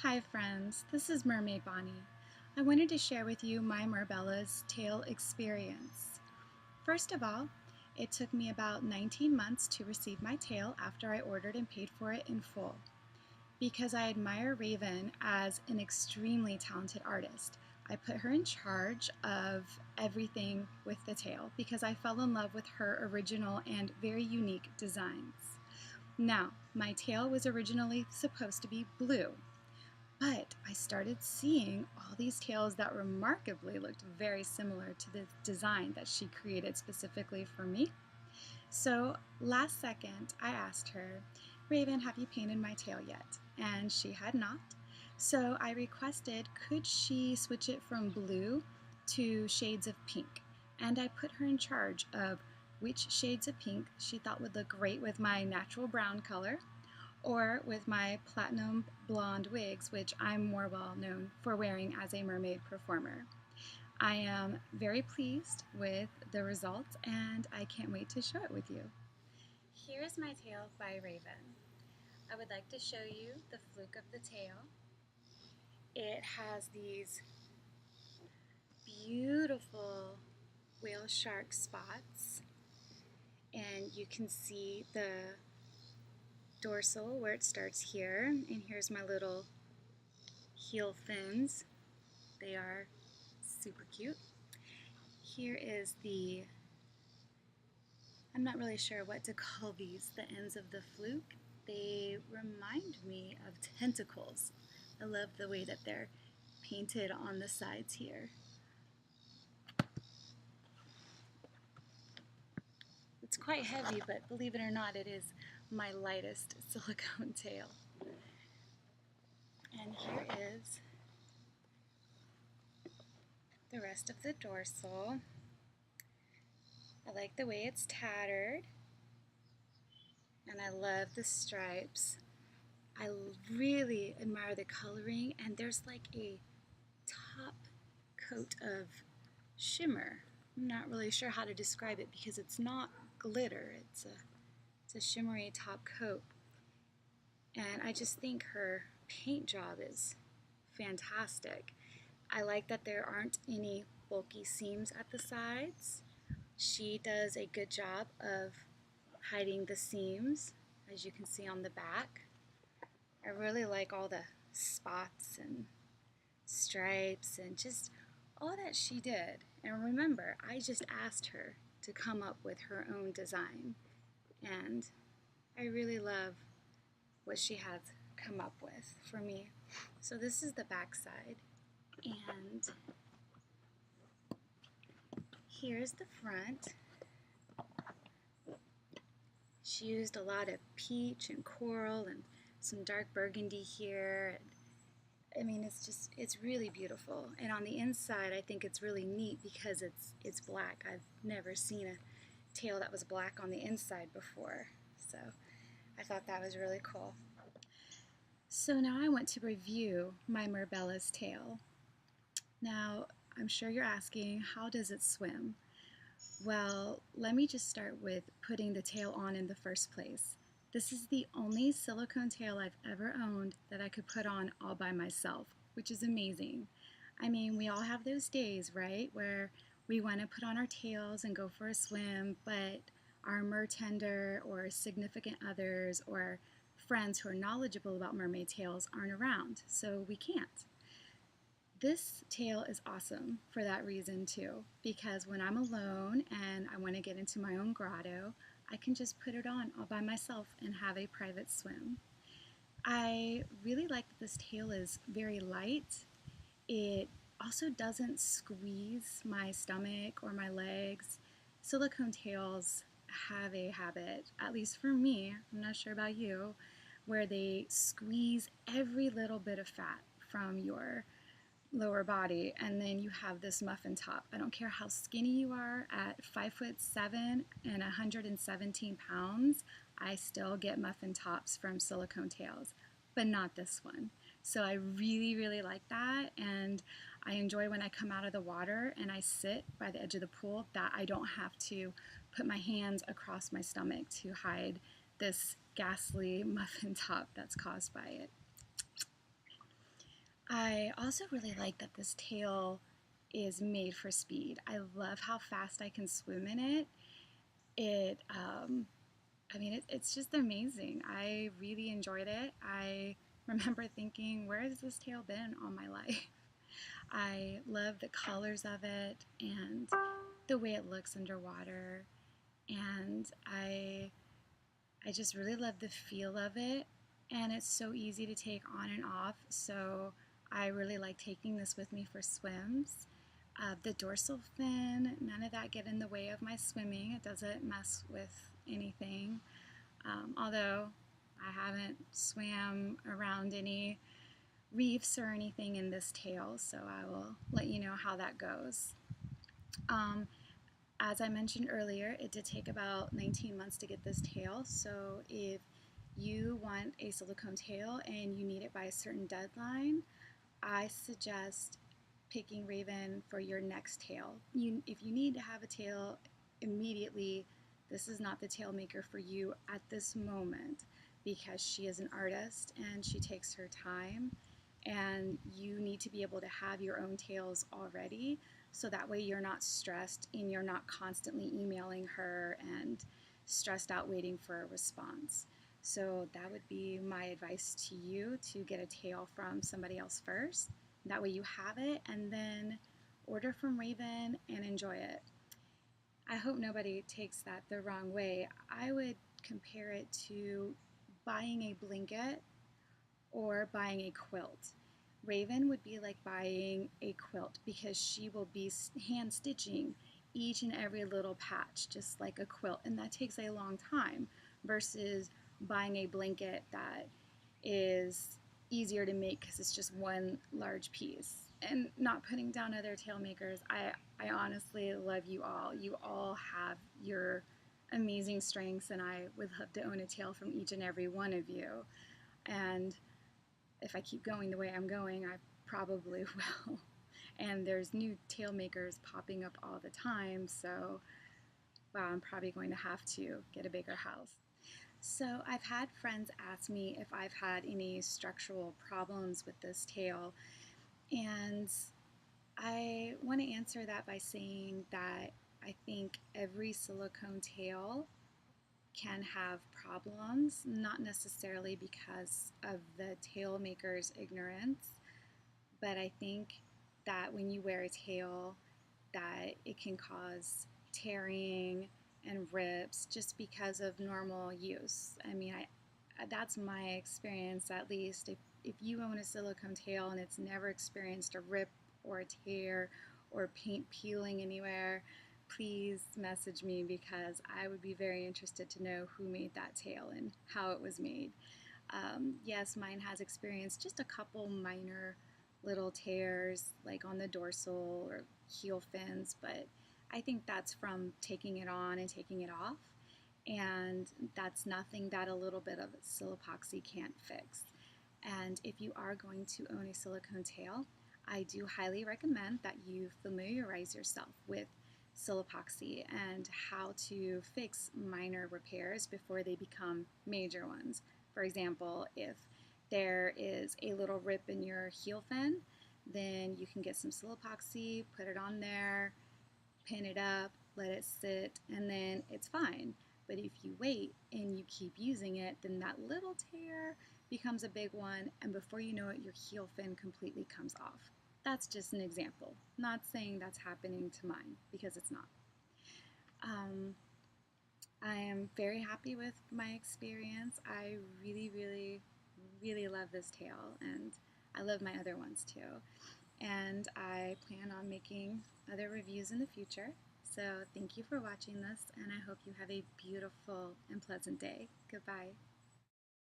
Hi friends, this is Mermaid Bonnie. I wanted to share with you my Merbella's tail experience. First of all, it took me about 19 months to receive my tail after I ordered and paid for it in full. Because I admire Raven as an extremely talented artist, I put her in charge of everything with the tail because I fell in love with her original and very unique designs. Now, my tail was originally supposed to be blue, but I started seeing all these tails that remarkably looked very similar to the design that she created specifically for me. So last second, I asked her, Raven, have you painted my tail yet? And she had not. So I requested, could she switch it from blue to shades of pink? And I put her in charge of which shades of pink she thought would look great with my natural brown color or with my platinum blonde wigs, which I'm more well known for wearing as a mermaid performer. I am very pleased with the results and I can't wait to show it with you. Here is my tail by Raven. I would like to show you the fluke of the tail. It has these beautiful whale shark spots, and you can see the dorsal where it starts here, and here's my little heel fins. They are super cute. Here is I'm not really sure what to call these, the ends of the fluke. They remind me of tentacles. I love the way that they're painted on the sides here. It's quite heavy, but believe it or not, it is my lightest silicone tail. And here is the rest of the dorsal. I like the way it's tattered, and I love the stripes. I really admire the coloring, and there's like a top coat of shimmer. I'm not really sure how to describe it because it's not glitter, it's a shimmery top coat. And I just think her paint job is fantastic. I like that there aren't any bulky seams at the sides. She does a good job of hiding the seams, as you can see on the back. I really like all the spots and stripes and just all that she did. And remember, I just asked her to come up with her own design, and I really love what she has come up with for me. So this is the back side, and here's the front. She used a lot of peach and coral and some dark burgundy here. I mean, it's really beautiful. And on the inside, I think it's really neat because it's black. I've never seen a tail that was black on the inside before. So I thought that was really cool. So now I want to review my Merbella's tail. Now, I'm sure you're asking, how does it swim? Well, let me just start with putting the tail on in the first place. This is the only silicone tail I've ever owned that I could put on all by myself, which is amazing. I mean, we all have those days, right, where we want to put on our tails and go for a swim, but our mertender or significant others or friends who are knowledgeable about mermaid tails aren't around, so we can't. This tail is awesome for that reason too, because when I'm alone and I want to get into my own grotto, I can just put it on all by myself and have a private swim. I really like that this tail is very light. It also doesn't squeeze my stomach or my legs. Silicone tails have a habit, at least for me, I'm not sure about you, where they squeeze every little bit of fat from your lower body, and then you have this muffin top. I don't care how skinny you are at 5'7" and 117 pounds, I still get muffin tops from silicone tails, but not this one. So I really like that, and I enjoy when I come out of the water and I sit by the edge of the pool that I don't have to put my hands across my stomach to hide this ghastly muffin top that's caused by it. also really like that this tail is made for speed. I love how fast I can swim in it. It, it's just amazing. I really enjoyed it. I remember thinking, where has this tail been all my life? I love the colors of it and the way it looks underwater. And I just really love the feel of it. And it's so easy to take on and off. So I really like taking this with me for swims. The dorsal fin, none of that get in the way of my swimming. It doesn't mess with anything. Although I haven't swam around any reefs or anything in this tail, so I will let you know how that goes. As I mentioned earlier, it did take about 19 months to get this tail, so if you want a silicone tail and you need it by a certain deadline, I suggest picking Raven for your next tail. If you need to have a tail immediately, this is not the tail maker for you at this moment because she is an artist and she takes her time, and you need to be able to have your own tails already so that way you're not stressed and you're not constantly emailing her and stressed out waiting for a response. So that would be my advice to you, to get a tail from somebody else first. That way you have it, and then order from Raven and enjoy it. I hope nobody takes that the wrong way. I would compare it to buying a blanket or buying a quilt. Raven would be like buying a quilt because she will be hand stitching each and every little patch just like a quilt, and that takes a long time versus buying a blanket that is easier to make because it's just one large piece. And not putting down other tail makers, I honestly love you all. You all have your amazing strengths, and I would love to own a tail from each and every one of you. And if I keep going the way I'm going, I probably will. And there's new tail makers popping up all the time, so wow, I'm probably going to have to get a bigger house. So I've had friends ask me if I've had any structural problems with this tail, and I want to answer that by saying that I think every silicone tail can have problems, not necessarily because of the tail maker's ignorance, but I think that when you wear a tail, that it can cause tearing and rips just because of normal use. That's my experience, at least. If you own a silicone tail and it's never experienced a rip or a tear or paint peeling anywhere, please message me because I would be very interested to know who made that tail and how it was made. Yes, mine has experienced just a couple minor little tears like on the dorsal or heel fins, but I think that's from taking it on and taking it off, and that's nothing that a little bit of silipoxy can't fix. And if you are going to own a silicone tail, I do highly recommend that you familiarize yourself with silipoxy and how to fix minor repairs before they become major ones. For example, if there is a little rip in your heel fin, then you can get some silipoxy, put it on there, pin it up, let it sit, and then it's fine. But if you wait and you keep using it, then that little tear becomes a big one, and before you know it, your heel fin completely comes off. That's just an example. Not saying that's happening to mine, because it's not. I am very happy with my experience. I really, really, really love this tail, and I love my other ones too. And I plan on making other reviews in the future. So thank you for watching this, and I hope you have a beautiful and pleasant day. Goodbye.